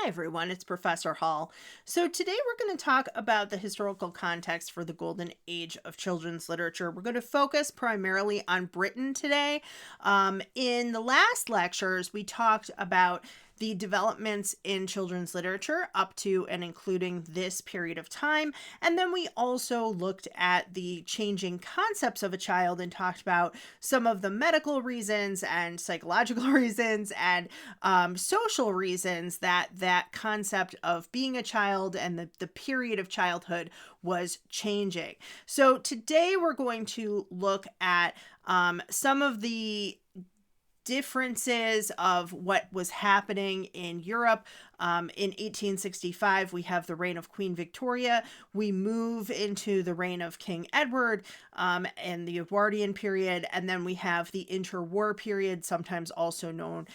everyone, it's Professor Hall. So today we're going to talk about the historical context for the golden age of children's literature. We're going to focus primarily on Britain today. In the last lectures, we talked about the developments in children's literature up to and including this period of time. And then we also looked at the changing concepts of a child and talked about some of the medical reasons and psychological reasons and social reasons that concept of being a child and the period of childhood was changing. So today we're going to look at some of the differences of what was happening in Europe. In 1865, we have the reign of Queen Victoria. We move into the reign of King Edward and the Edwardian period. And then we have the interwar period, sometimes also known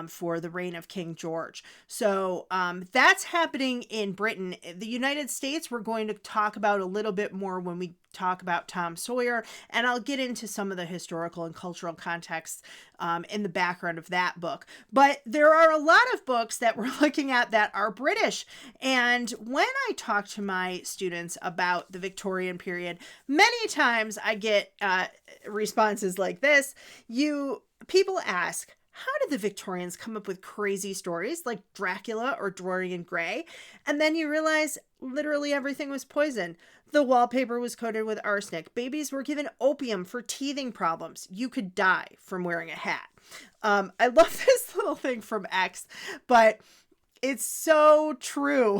for the reign of King George. So that's happening in Britain. The United States, we're going to talk about a little bit more when we talk about Tom Sawyer, and I'll get into some of the historical and cultural contexts in the background of that book. But there are a lot of books that we're looking at that are British, and when I talk to my students about the Victorian period, many times I get responses like this. People ask, how did the Victorians come up with crazy stories like Dracula or Dorian Gray? And then you realize literally everything was poison. The wallpaper was coated with arsenic. Babies were given opium for teething problems. You could die from wearing a hat. I love this little thing from X, but it's so true.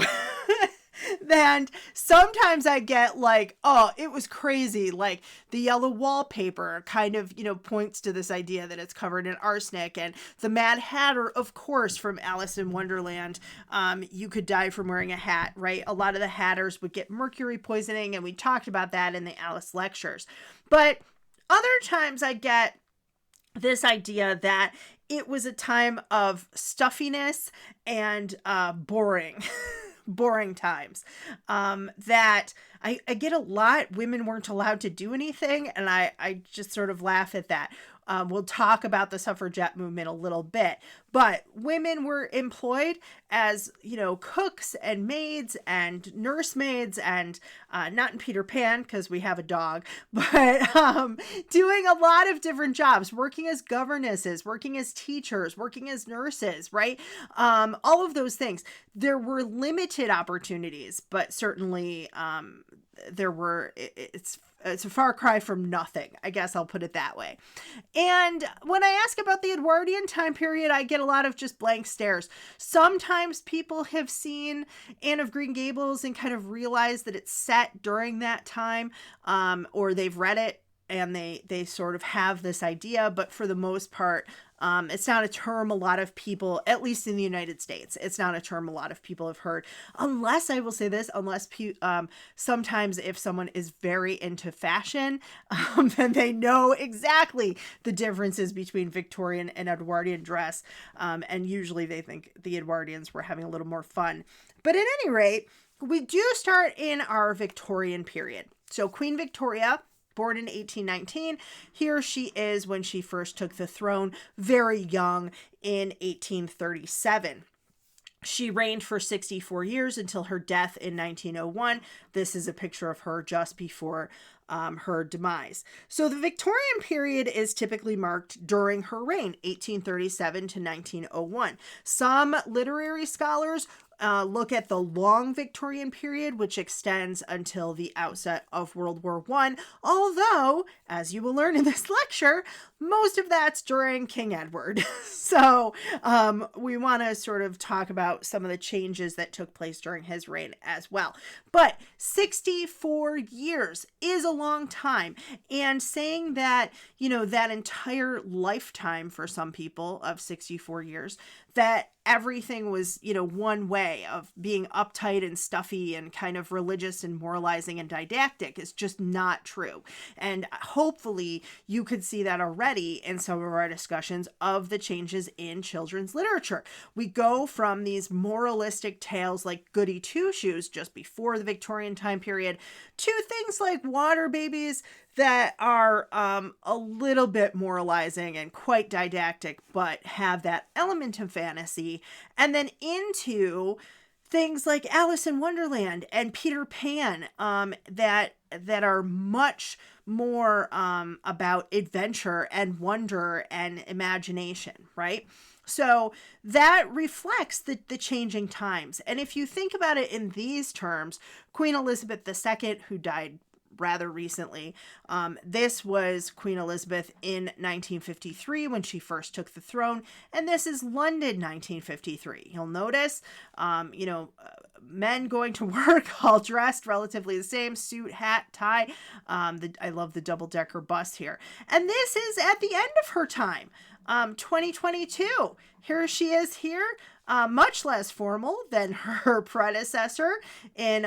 And sometimes I get like, oh, it was crazy. Like the yellow wallpaper kind of, points to this idea that it's covered in arsenic. And the Mad Hatter, of course, from Alice in Wonderland, you could die from wearing a hat, right? A lot of the Hatters would get mercury poisoning, and we talked about that in the Alice lectures. But other times I get this idea that it was a time of stuffiness and boring. Boring times. That I get a lot. Women weren't allowed to do anything, and I just sort of laugh at that. We'll talk about the suffragette movement a little bit, but women were employed as, cooks and maids and nursemaids and not in Peter Pan because we have a dog, but doing a lot of different jobs, working as governesses, working as teachers, working as nurses, right? All of those things. There were limited opportunities, but certainly it's a far cry from nothing. I guess I'll put it that way. And when I ask about the Edwardian time period, I get a lot of just blank stares. Sometimes people have seen Anne of Green Gables and kind of realize that it's set during that time, or they've read it and they sort of have this idea, but for the most part, it's not a term a lot of people, at least in the United States, it's not a term a lot of people have heard, unless I will say this, sometimes if someone is very into fashion, then they know exactly the differences between Victorian and Edwardian dress. And usually they think the Edwardians were having a little more fun. But at any rate, we do start in our Victorian period. So Queen Victoria, born in 1819. Here she is when she first took the throne, very young, in 1837. She reigned for 64 years until her death in 1901. This is a picture of her just before her demise. So the Victorian period is typically marked during her reign, 1837 to 1901. Some literary scholars look at the long Victorian period, which extends until the outset of World War I, although, as you will learn in this lecture, most of that's during King Edward. So we want to sort of talk about some of the changes that took place during his reign as well. But 64 years is a long time. And saying that, that entire lifetime for some people of 64 years, that everything was, one way of being uptight and stuffy and kind of religious and moralizing and didactic is just not true. And hopefully you could see that already in some of our discussions of the changes in children's literature. We go from these moralistic tales like Goody Two Shoes just before the Victorian time period to things like Water Babies, that are a little bit moralizing and quite didactic, but have that element of fantasy, and then into things like Alice in Wonderland and Peter Pan, that are much more about adventure and wonder and imagination, right? So that reflects the changing times. And if you think about it in these terms, Queen Elizabeth II, who died rather recently. This was Queen Elizabeth in 1953 when she first took the throne, and this is London 1953. You'll notice, men going to work all dressed relatively the same, suit, hat, tie. I love the double-decker bus here. And this is at the end of her time, 2022. Here she is here. Much less formal than her predecessor, and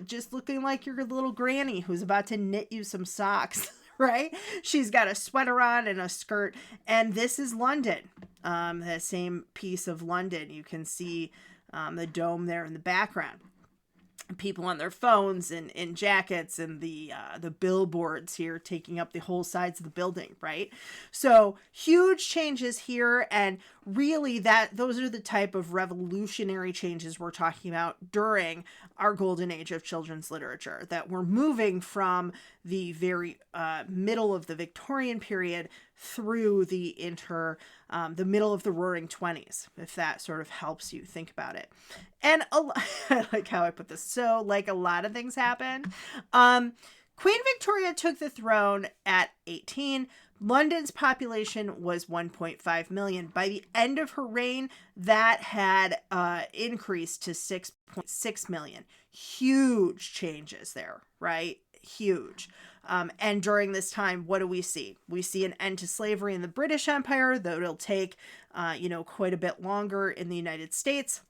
just looking like your little granny who's about to knit you some socks, right? She's got a sweater on and a skirt, and this is London, that same piece of London. You can see the dome there in the background. People on their phones and in jackets, and the billboards here taking up the whole sides of the building, right? So huge changes here, and really those are the type of revolutionary changes we're talking about during our golden age of children's literature, that we're moving from the very middle of the Victorian period through the middle of the Roaring 20s, if that sort of helps you think about it. And I like how I put this. So, like, a lot of things happened. Queen Victoria took the throne at 18. London's population was 1.5 million. By the end of her reign, that had increased to 6.6 million. Huge changes there, right? Huge. And during this time, what do we see? We see an end to slavery in the British Empire, though it'll take, quite a bit longer in the United States.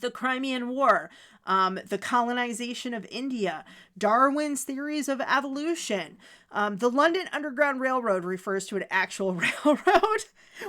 The Crimean War, the colonization of India, Darwin's theories of evolution. The London Underground Railroad refers to an actual railroad.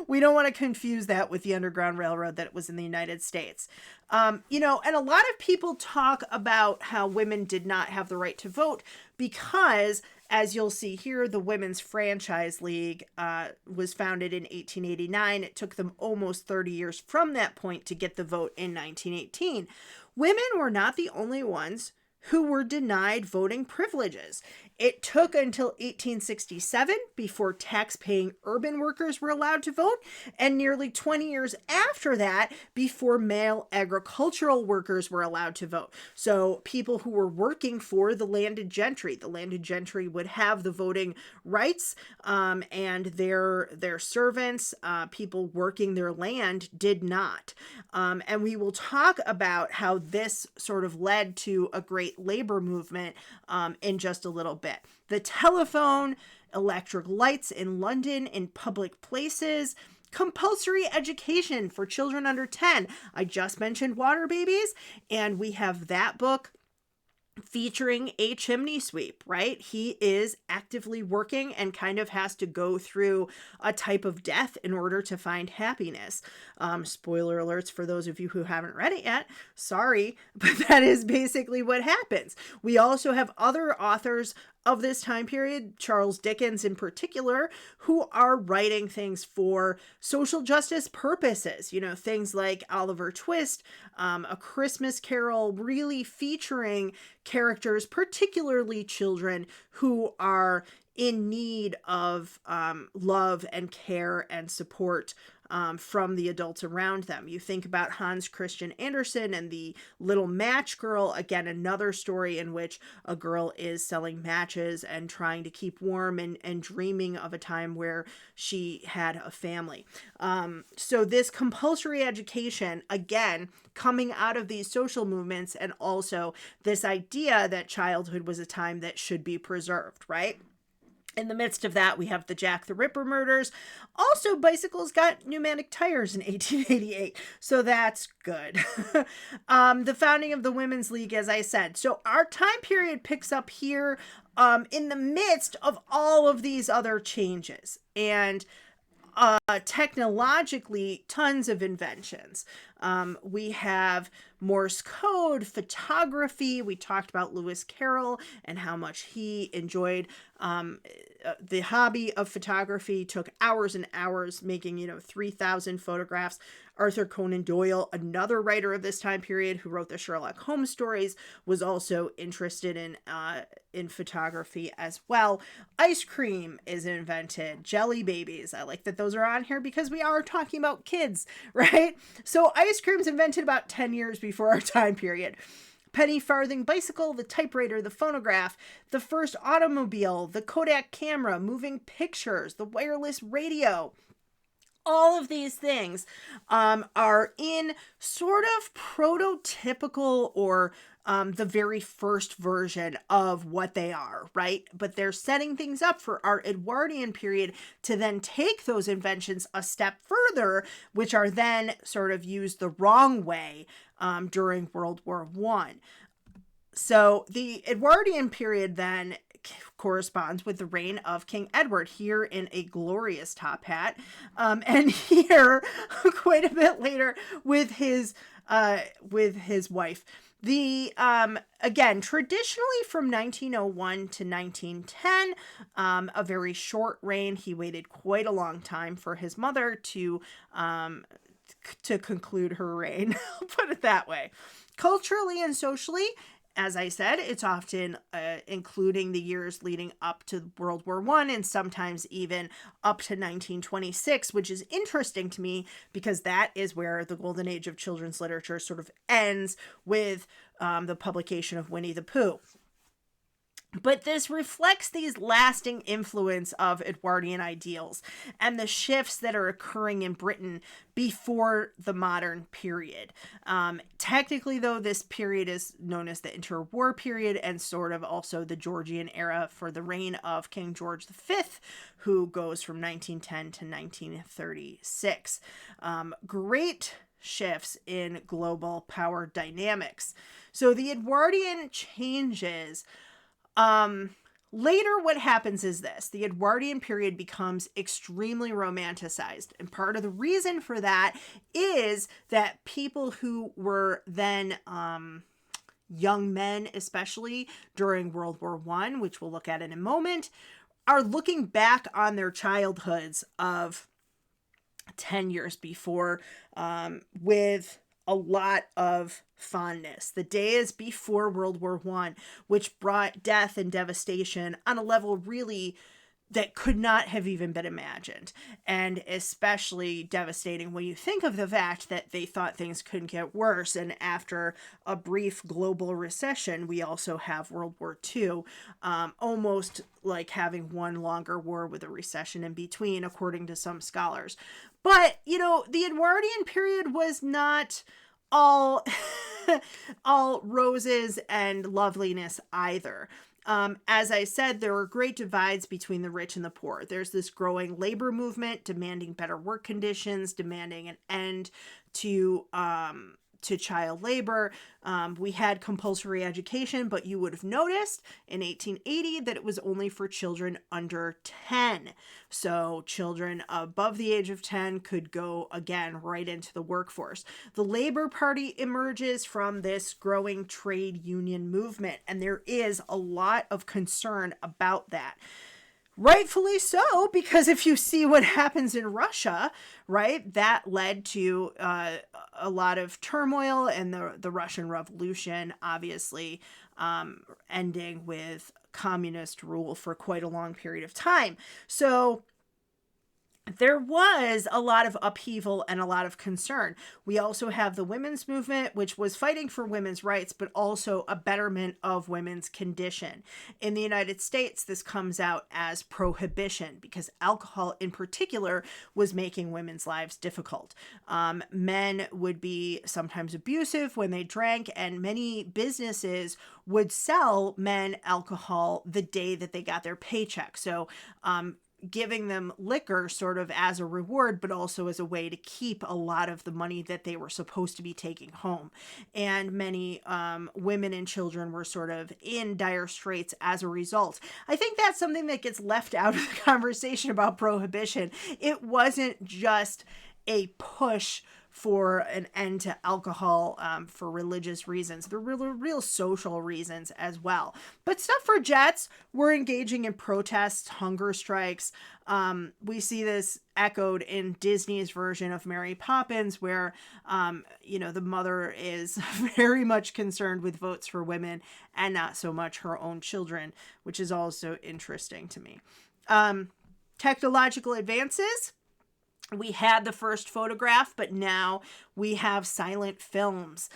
We don't want to confuse that with the Underground Railroad that was in the United States. And a lot of people talk about how women did not have the right to vote because, as you'll see here, the Women's Franchise League was founded in 1889. It took them almost 30 years from that point to get the vote in 1918. Women were not the only ones who were denied voting privileges. It took until 1867 before tax-paying urban workers were allowed to vote, and nearly 20 years after that before male agricultural workers were allowed to vote. So people who were working for the landed gentry would have the voting rights, and their servants, people working their land, did not. And we will talk about how this sort of led to a great labor movement in just a little bit. The telephone, electric lights in London in public places, compulsory education for children under 10. I just mentioned Water Babies, and we have that book featuring a chimney sweep, right? He is actively working and kind of has to go through a type of death in order to find happiness. Spoiler alerts for those of you who haven't read it yet. Sorry, but that is basically what happens. We also have other authors of this time period, Charles Dickens in particular, who are writing things for social justice purposes. Things like Oliver Twist, A Christmas Carol, really featuring characters, particularly children, who are in need of love and care and support from the adults around them. You think about Hans Christian Andersen and the Little Match Girl, again, another story in which a girl is selling matches and trying to keep warm and dreaming of a time where she had a family. So this compulsory education, again, coming out of these social movements, and also this idea that childhood was a time that should be preserved, right? In the midst of that, we have the Jack the Ripper murders. Also, bicycles got pneumatic tires in 1888, so that's good. The founding of the Women's League, as I said. So our time period picks up here in the midst of all of these other changes. And Technologically, tons of inventions. We have Morse code, photography. We talked about Lewis Carroll and how much he enjoyed the hobby of photography. Took hours and hours making, 3,000 photographs. Arthur Conan Doyle, another writer of this time period who wrote the Sherlock Holmes stories, was also interested in photography as well. Ice cream is invented. Jelly babies. I like that those are on here because we are talking about kids, right? So ice cream's invented about 10 years before our time period. Penny farthing bicycle, the typewriter, the phonograph, the first automobile, the Kodak camera, moving pictures, the wireless radio. All of these things are in sort of prototypical or the very first version of what they are, right? But they're setting things up for our Edwardian period to then take those inventions a step further, which are then sort of used the wrong way during World War One. So the Edwardian period then corresponds with the reign of King Edward, here in a glorious top hat, and here quite a bit later with his wife. The again, traditionally from 1901 to 1910, a very short reign. He waited quite a long time for his mother to conclude her reign. I'll put it that way. Culturally and socially, as I said, it's often including the years leading up to World War I and sometimes even up to 1926, which is interesting to me because that is where the golden age of children's literature sort of ends with the publication of Winnie the Pooh. But this reflects these lasting influence of Edwardian ideals and the shifts that are occurring in Britain before the modern period. Technically, though, this period is known as the interwar period and sort of also the Georgian era for the reign of King George V, who goes from 1910 to 1936. Great shifts in global power dynamics. So the Edwardian changes. Later, what happens is this: the Edwardian period becomes extremely romanticized. And part of the reason for that is that people who were then, young men, especially during World War I, which we'll look at in a moment, are looking back on their childhoods of 10 years before, with a lot of fondness. The days before World War I, which brought death and devastation on a level really that could not have even been imagined. And especially devastating when you think of the fact that they thought things couldn't get worse. And after a brief global recession, we also have World War II, almost like having one longer war with a recession in between, according to some scholars. But, the Edwardian period was not all all roses and loveliness either. As I said, there are great divides between the rich and the poor. There's this growing labor movement demanding better work conditions, demanding an end to child labor. We had compulsory education, but you would have noticed in 1880 that it was only for children under 10. So children above the age of 10 could go again right into the workforce. The Labor Party emerges from this growing trade union movement, and there is a lot of concern about that. Rightfully so, because if you see what happens in Russia, right, that led to a lot of turmoil and the Russian Revolution, obviously ending with communist rule for quite a long period of time. So there was a lot of upheaval and a lot of concern. We also have the women's movement, which was fighting for women's rights, but also a betterment of women's condition. In the United States, this comes out as prohibition because alcohol in particular was making women's lives difficult. Men would be sometimes abusive when they drank, and many businesses would sell men alcohol the day that they got their paycheck. So, giving them liquor sort of as a reward, but also as a way to keep a lot of the money that they were supposed to be taking home. And many women and children were sort of in dire straits as a result. I think that's something that gets left out of the conversation about prohibition. It wasn't just a push for an end to alcohol for religious reasons. There were real social reasons as well. But suffragettes were engaging in protests, hunger strikes. We see this echoed in Disney's version of Mary Poppins, where, the mother is very much concerned with votes for women and not so much her own children, which is also interesting to me. Technological advances. We had the first photograph, but now we have silent films.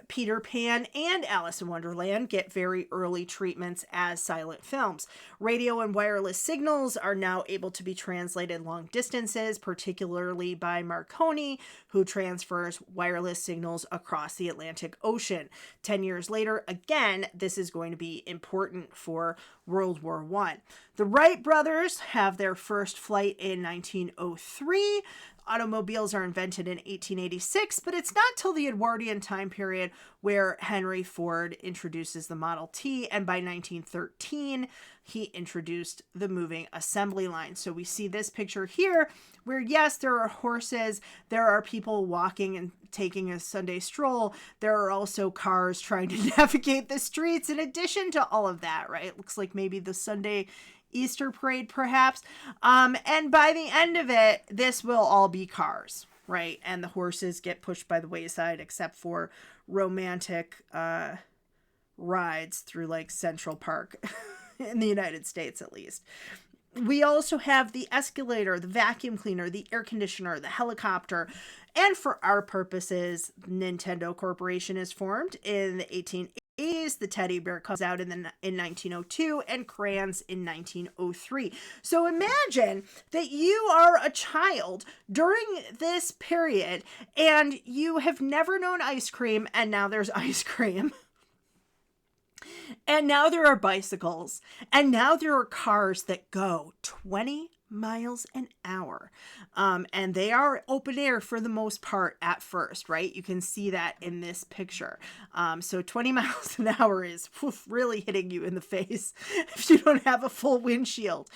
Peter Pan and Alice in Wonderland get very early treatments as silent films. Radio and wireless signals are now able to be translated long distances, particularly by Marconi, who transfers wireless signals across the Atlantic Ocean. 10 years later, again, this is going to be important for World War I. The Wright brothers have their first flight in 1903. Automobiles are invented in 1886, but it's not till the Edwardian time period where Henry Ford introduces the Model T, and by 1913, he introduced the moving assembly line. So we see this picture here where, yes, there are horses, there are people walking and taking a Sunday stroll. There are also cars trying to navigate the streets in addition to all of that, right? It looks like maybe the Sunday Easter parade, perhaps. And by the end of it, this will all be cars, right? And the horses get pushed by the wayside, except for romantic rides through like Central Park in the United States, at least. We also have the escalator, the vacuum cleaner, the air conditioner, the helicopter. And for our purposes, Nintendo Corporation is formed in the 1880s. The teddy bear comes out in 1902 and crayons in 1903. So imagine that you are a child during this period and you have never known ice cream, and now there's ice cream. And now there are bicycles, and now there are cars that go 20 miles an hour. And they are open air for the most part at first, right? You can see that in this picture. So 20 miles an hour is really hitting you in the face if you don't have a full windshield.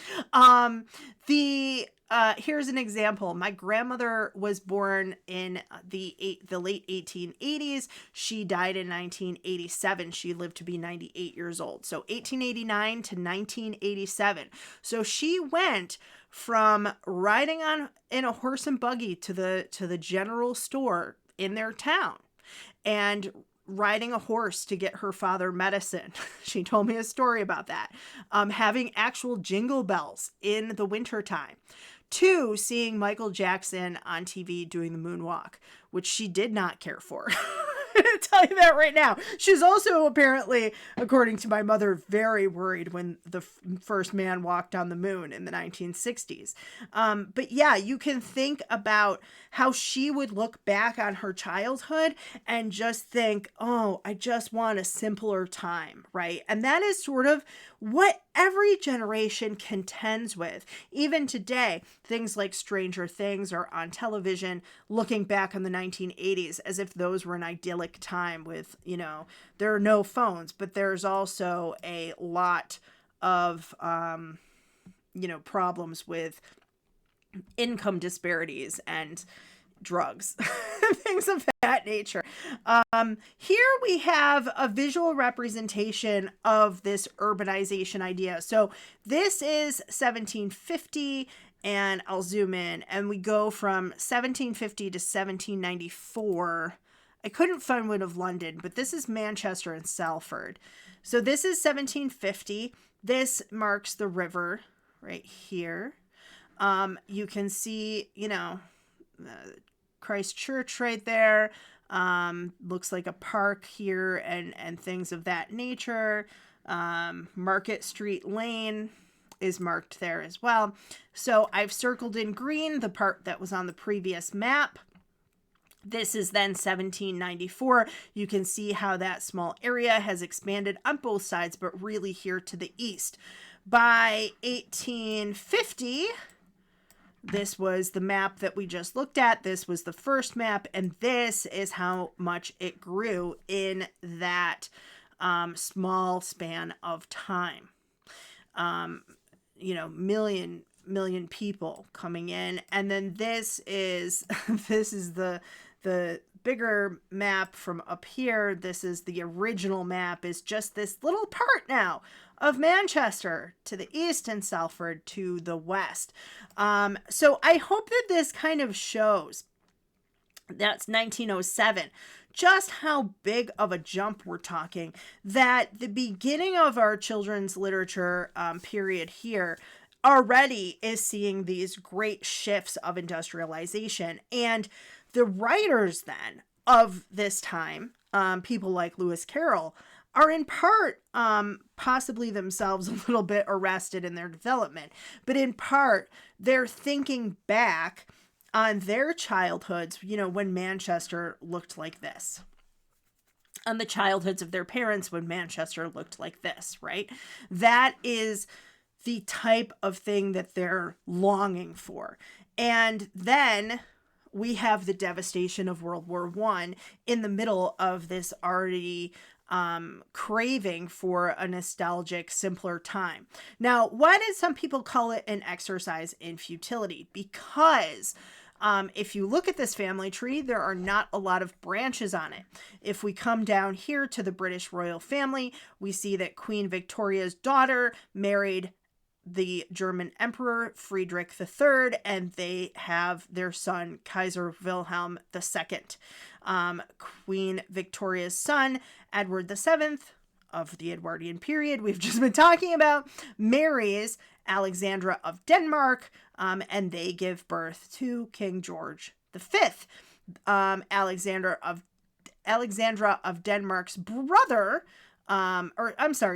Here's an example. My grandmother was born in the late 1880s. She died in 1987. She lived to be 98 years old. So 1889 to 1987. So she went from riding in a horse and buggy to the general store in their town and riding a horse to get her father medicine. She told me a story about that. Having actual jingle bells in the wintertime. To seeing Michael Jackson on TV doing the moonwalk, which she did not care for. I'm going to tell you that right now. She's also apparently, according to my mother, very worried when the first man walked on the moon in the 1960s. But yeah, you can think about how she would look back on her childhood and just think, oh, I just want a simpler time, right? And that is sort of what every generation contends with. Even today, things like Stranger Things are on television, looking back on the 1980s as if those were an idyllic time with, there are no phones, but there's also a lot of, problems with income disparities and drugs, things of that nature. Here we have a visual representation of this urbanization idea. So this is 1750, and I'll zoom in, and we go from 1750 to 1794. I couldn't find one of London, but this is Manchester and Salford. So this is 1750. This marks the river right here. You can see, Christ Church right there. Looks like a park here and things of that nature. Market Street Lane is marked there as well. So I've circled in green the part that was on the previous map. This is then 1794. You can see how that small area has expanded on both sides, but really here to the east. By 1850, this was the map that we just looked at. This was the first map, and this is how much it grew in that small span of time. Million people coming in, and then this is this is the bigger map from up here. This is the original map, is just this little part now of Manchester to the east and Salford to the west. So I hope that this kind of shows, that's 1907, just how big of a jump we're talking, that the beginning of our children's literature period here already is seeing these great shifts of industrialization. And the writers then of this time, people like Lewis Carroll, are in part possibly themselves a little bit arrested in their development, but in part they're thinking back on their childhoods, when Manchester looked like this, on the childhoods of their parents when Manchester looked like this, right? That is the type of thing that they're longing for. And then we have the devastation of World War I in the middle of this already craving for a nostalgic, simpler time. Now, why did some people call it an exercise in futility? Because if you look at this family tree, there are not a lot of branches on it. If we come down here to the British royal family, we see that Queen Victoria's daughter married the German Emperor Friedrich III, and they have their son Kaiser Wilhelm II. Queen Victoria's son, Edward VII, of the Edwardian period we've just been talking about, marries Alexandra of Denmark, and they give birth to King George V. Alexandra of Denmark's brother,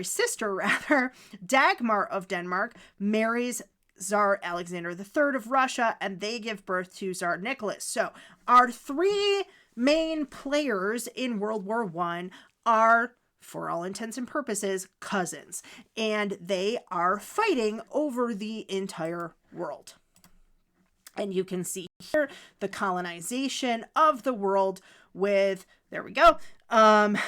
sister rather, Dagmar of Denmark, marries Tsar Alexander III of Russia, and they give birth to Tsar Nicholas. So our three main players in World War I are, for all intents and purposes, cousins, and they are fighting over the entire world. And you can see here the colonization of the world with, there we go, the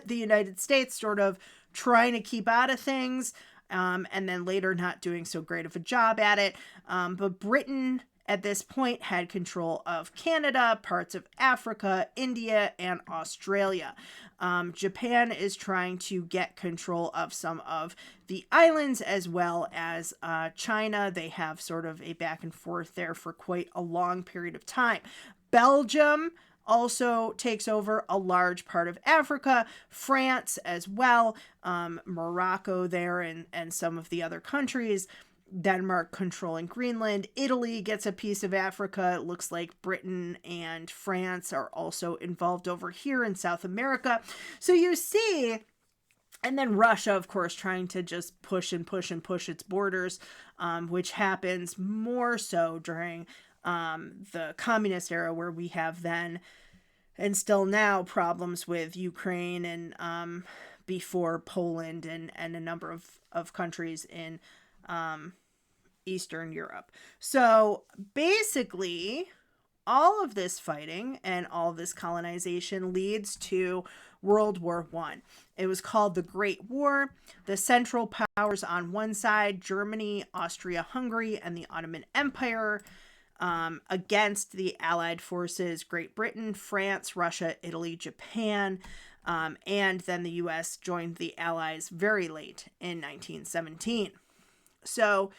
United States sort of trying to keep out of things, and then later not doing so great of a job at it. But Britain at this point had control of Canada, parts of Africa, India, and Australia. Japan is trying to get control of some of the islands, as well as China. They have sort of a back and forth there for quite a long period of time. Belgium also takes over a large part of Africa, France as well, Morocco there, and some of the other countries. Denmark controlling Greenland. Italy gets a piece of Africa. It looks like Britain and France are also involved over here in South America. So you see, and then Russia, of course, trying to just push its borders, which happens more so during the communist era, where we have then, and still now, problems with Ukraine and before Poland and a number of countries in Eastern Europe. So basically, all of this fighting and all this colonization leads to World War I. It was called the Great War. The Central Powers on one side, Germany, Austria-Hungary, and the Ottoman Empire, against the Allied forces, Great Britain, France, Russia, Italy, Japan, and then the U.S. joined the Allies very late in 1917. So,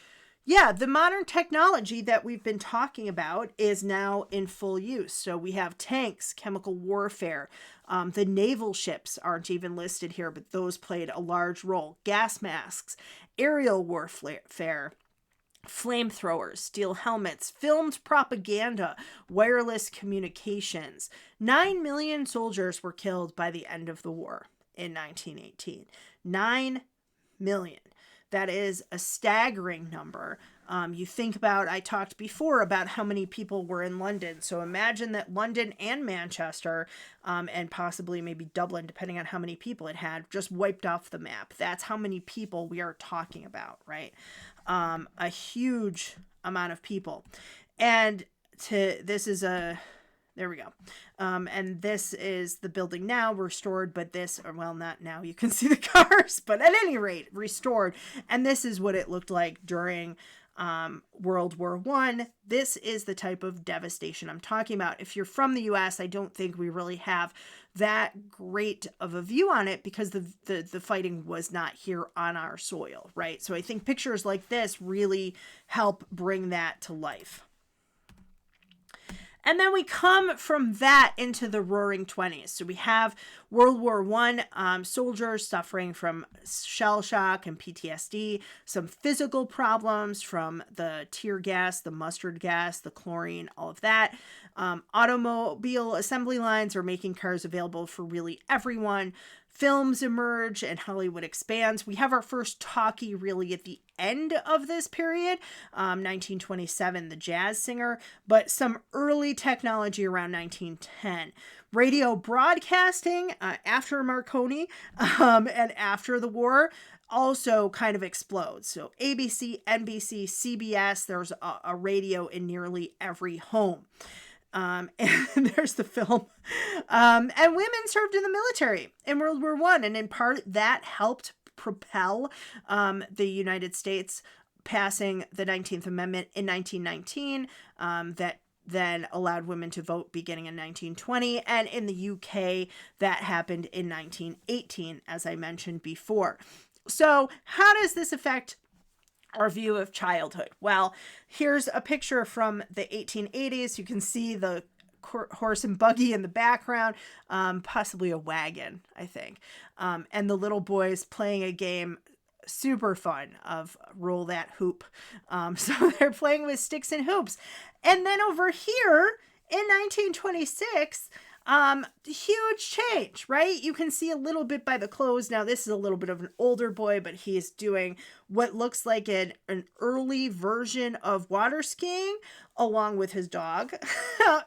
yeah, the modern technology that we've been talking about is now in full use. So we have tanks, chemical warfare. The naval ships aren't even listed here, but those played a large role. Gas masks, aerial warfare, flamethrowers, steel helmets, filmed propaganda, wireless communications. 9 million soldiers were killed by the end of the war in 1918. 9 million. That is a staggering number. You think about, I talked before about how many people were in London. So imagine that London and Manchester, and possibly maybe Dublin, depending on how many people it had, just wiped off the map. That's how many people we are talking about, right? A huge amount of people. And this is there we go. And this is the building now restored, but well, not now, you can see the cars, but at any rate, restored. And this is what it looked like during World War I. This is the type of devastation I'm talking about. If you're from the US, I don't think we really have that great of a view on it because the fighting was not here on our soil, right? So I think pictures like this really help bring that to life. And then we come from that into the Roaring 20s. So we have World War I, soldiers suffering from shell shock and PTSD, some physical problems from the tear gas, the mustard gas, the chlorine, all of that. Automobile assembly lines are making cars available for really everyone. Films emerge and Hollywood expands. We have our first talkie really at the end of this period, 1927, The Jazz Singer, but some early technology around 1910. Radio broadcasting after Marconi and after the war also kind of explodes. So ABC, NBC, CBS, there's a radio in nearly every home. And there's the film. And women served in the military in World War I. And in part, that helped propel the United States passing the 19th Amendment in 1919 that then allowed women to vote beginning in 1920. And in the UK, that happened in 1918, as I mentioned before. So how does this affect our view of childhood? Well, here's a picture from the 1880s. You can see the horse and buggy in the background, possibly a wagon, I think. And the little boys playing a game, super fun, of roll that hoop. So they're playing with sticks and hoops. And then over here in 1926, huge change, right? You can see a little bit by the clothes. Now, this is a little bit of an older boy, but he's doing what looks like an early version of water skiing along with his dog.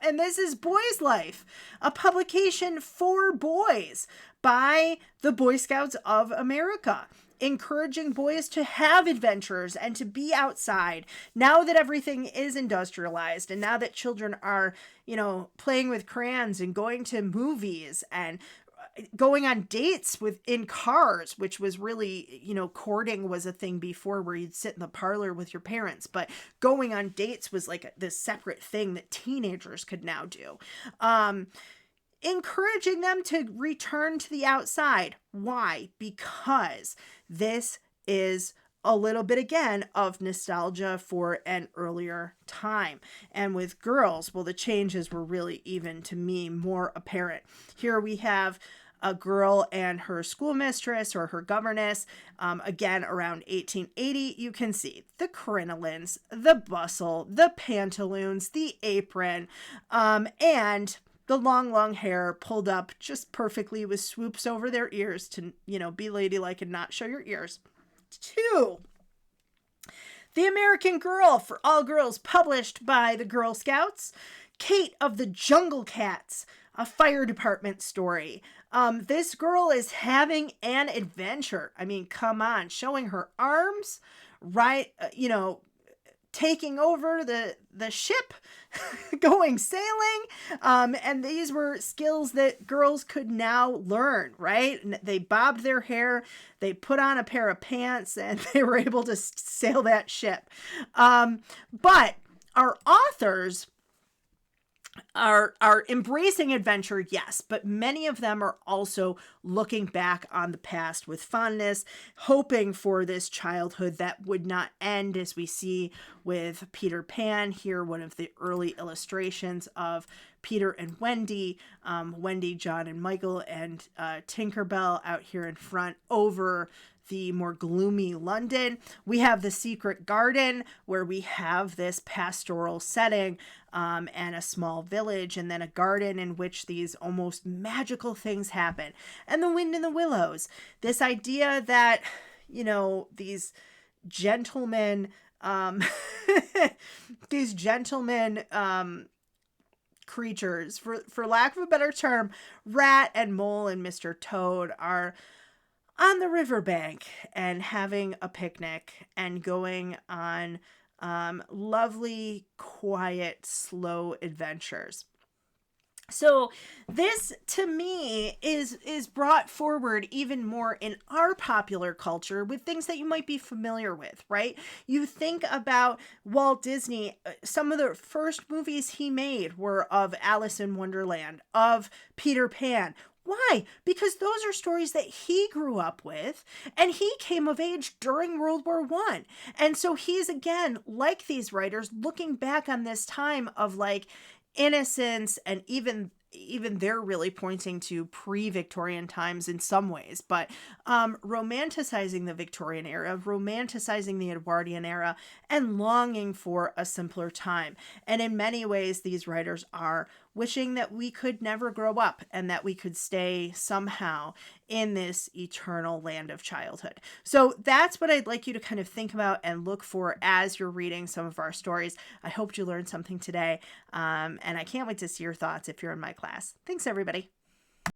And this is Boy's Life, a publication for boys by the Boy Scouts of America, encouraging boys to have adventures and to be outside now that everything is industrialized and now that children are, playing with crayons and going to movies and going on dates in cars, which was really, courting was a thing before where you'd sit in the parlor with your parents, but going on dates was like this separate thing that teenagers could now do. Encouraging them to return to the outside. Why? Because this is a little bit, again, of nostalgia for an earlier time. And with girls, well, the changes were really, even to me, more apparent. Here we have a girl and her schoolmistress or her governess, again, around 1880. You can see the crinolines, the bustle, the pantaloons, the apron, and the long hair pulled up just perfectly with swoops over their ears to, be ladylike and not show your ears. 2, The American Girl for All Girls, published by the Girl Scouts. Kate of the Jungle Cats, a fire department story. This girl is having an adventure. I mean, come on, showing her arms, right? Taking over the ship, going sailing. And these were skills that girls could now learn, right? And they bobbed their hair, they put on a pair of pants, and they were able to sail that ship. But our authors are embracing adventure, yes, but many of them are also looking back on the past with fondness, hoping for this childhood that would not end, as we see with Peter Pan here, one of the early illustrations of Peter and Wendy, Wendy, John, and Michael, and Tinkerbell out here in front over the more gloomy London. We have the secret garden where we have this pastoral setting and a small village, and then a garden in which these almost magical things happen. And the wind in the willows. This idea that, these gentlemen um, these gentlemen creatures, for lack of a better term, Rat and Mole and Mr. Toad are on the riverbank and having a picnic and going on lovely, quiet, slow adventures. So this to me is brought forward even more in our popular culture with things that you might be familiar with, right? You think about Walt Disney, some of the first movies he made were of Alice in Wonderland, of Peter Pan. Why? Because those are stories that he grew up with, and he came of age during World War One. And so he's, again, like these writers, looking back on this time of like innocence, and even they're really pointing to pre-Victorian times in some ways, but romanticizing the Victorian era, romanticizing the Edwardian era, and longing for a simpler time. And in many ways, these writers are wishing that we could never grow up and that we could stay somehow in this eternal land of childhood. So that's what I'd like you to kind of think about and look for as you're reading some of our stories. I hope you learned something today, and I can't wait to see your thoughts if you're in my class. Thanks, everybody.